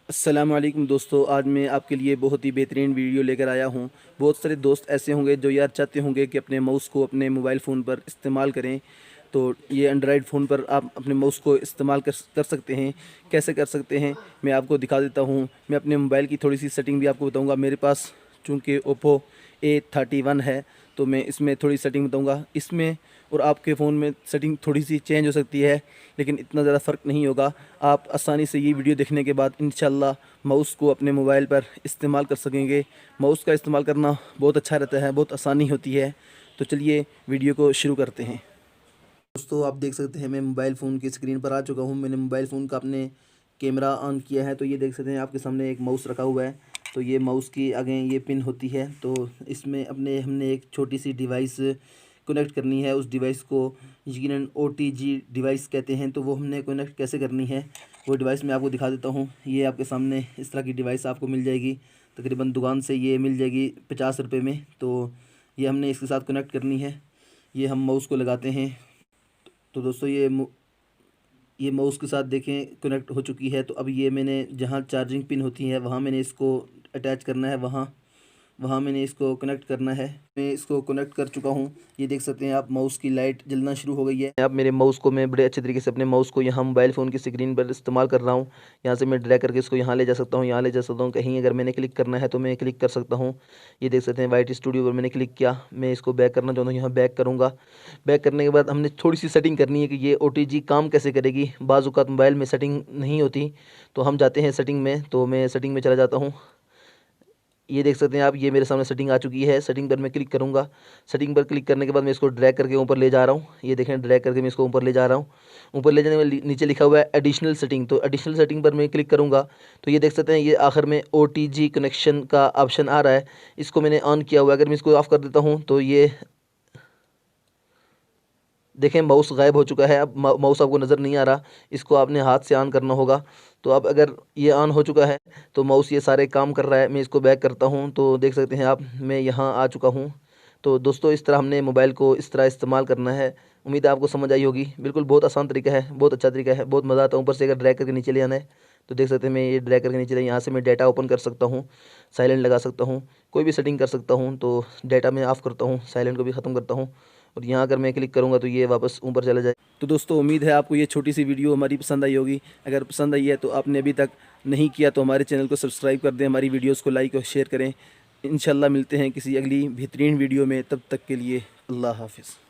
अस्सलाम वालेकुम दोस्तों, आज मैं आपके लिए बहुत ही बेहतरीन वीडियो लेकर आया हूँ। बहुत सारे दोस्त ऐसे होंगे जो यार चाहते होंगे कि अपने माउस को अपने मोबाइल फ़ोन पर इस्तेमाल करें। तो ये एंड्रॉयड फ़ोन पर आप अपने माउस को इस्तेमाल कर सकते हैं। कैसे कर सकते हैं मैं आपको दिखा देता हूँ। मैं अपने मोबाइल की थोड़ी सी सेटिंग भी आपको बताऊँगा। मेरे पास चूँकि ओप्पो A31 है, तो मैं इसमें थोड़ी सेटिंग बताऊँगा। इसमें और आपके फ़ोन में सेटिंग थोड़ी सी चेंज हो सकती है, लेकिन इतना ज़्यादा फ़र्क नहीं होगा। आप आसानी से ये वीडियो देखने के बाद इंशाल्लाह माउस को अपने मोबाइल पर इस्तेमाल कर सकेंगे। माउस का इस्तेमाल करना बहुत अच्छा रहता है, बहुत आसानी होती है। तो चलिए वीडियो को शुरू करते हैं। दोस्तों, आप देख सकते हैं मैं मोबाइल फ़ोन की स्क्रीन पर आ चुका हूँ। मैंने मोबाइल फ़ोन का अपने कैमरा ऑन किया है, तो ये देख सकते हैं आपके सामने एक माउस रखा हुआ है। तो ये माउस की आगे ये पिन होती है, तो इसमें हमने एक छोटी सी डिवाइस कनेक्ट करनी है। उस डिवाइस को यकीनन OTG डिवाइस कहते हैं। तो वो हमने कनेक्ट कैसे करनी है वो डिवाइस मैं आपको दिखा देता हूँ। ये आपके सामने इस तरह की डिवाइस आपको मिल जाएगी, तकरीबन दुकान से ये मिल जाएगी 50 रुपये में। तो ये हमने इसके साथ कनेक्ट करनी है। ये हम माउस को लगाते हैं। तो दोस्तों, ये माउस के साथ देखें कनेक्ट हो चुकी है। तो अब ये मैंने जहाँ चार्जिंग पिन होती है वहाँ मैंने इसको अटैच करना है, वहाँ वहाँ मैंने इसको कनेक्ट करना है। मैं इसको कनेक्ट कर चुका हूँ। ये देख सकते हैं आप, माउस की लाइट जलना शुरू हो गई है। अब मेरे माउस को मैं बड़े अच्छे तरीके से अपने माउस को यहाँ मोबाइल फ़ोन की स्क्रीन पर इस्तेमाल कर रहा हूँ। यहाँ से मैं ड्रैग करके इसको यहाँ ले जा सकता हूँ, यहाँ ले जा सकता हूँ। कहीं अगर मैंने क्लिक करना है तो मैं क्लिक कर सकता हूँ। ये देख सकते हैं वाइट स्टूडियो पर मैंने क्लिक किया। मैं इसको बैक करना चाहता हूँ, यहाँ बैक करूँगा। बैक करने के बाद हमने थोड़ी सी सेटिंग करनी है कि ये OTG काम कैसे करेगी। बाज़ औक़ात मोबाइल में सेटिंग नहीं होती, तो हम जाते हैं सेटिंग में। तो मैं सेटिंग में चला जाता हूँ। ये देख सकते हैं आप, ये मेरे सामने सेटिंग आ चुकी है। सेटिंग पर मैं क्लिक करूँगा। सेटिंग पर क्लिक करने के बाद मैं इसको ड्रैग करके ऊपर ले जा रहा हूँ। ये देखें, ड्रैग करके मैं इसको ऊपर ले जा रहा हूँ। ऊपर ले जाने में नीचे लिखा हुआ है एडिशनल सेटिंग। तो एडिशनल सेटिंग पर मैं क्लिक करूँगा तो ये देख सकते हैं, ये आखिर में OTG कनेक्शन का ऑप्शन आ रहा है। इसको मैंने ऑन किया हुआ है। अगर मैं इसको ऑफ़ कर देता हूँ तो ये देखें माउस गायब हो चुका है। अब माउस आपको नज़र नहीं आ रहा, इसको आपने हाथ से ऑन करना होगा। तो अब अगर ये ऑन हो चुका है तो माउस ये सारे काम कर रहा है। मैं इसको बैक करता हूँ तो देख सकते हैं आप, मैं यहाँ आ चुका हूँ। तो दोस्तों, इस तरह हमने मोबाइल को इस तरह इस्तेमाल करना है। उम्मीद है आपको समझ आई होगी। बिल्कुल बहुत आसान तरीका है, बहुत अच्छा तरीका है, बहुत मज़ा आता है। ऊपर से अगर ड्रैग करके नीचे ले आना है तो देख सकते हैं मैं ये ड्रैग करके नीचे ले, यहाँ से मैं डाटा ओपन कर सकता हूँ, साइलेंट लगा सकता हूँ, कोई भी सेटिंग कर सकता हूँ। तो डाटा मैं ऑफ़ करता हूँ, साइलेंट को भी ख़त्म करता हूँ, और यहाँ अगर मैं क्लिक करूँगा तो ये वापस ऊपर चला जाए। तो दोस्तों, उम्मीद है आपको ये छोटी सी वीडियो हमारी पसंद आई होगी। अगर पसंद आई है तो आपने अभी तक नहीं किया तो हमारे चैनल को सब्सक्राइब कर दें, हमारी वीडियोस को लाइक और शेयर करें। इंशाल्लाह मिलते हैं किसी अगली बेहतरीन वीडियो में। तब तक के लिए अल्लाह हाफ़िज़।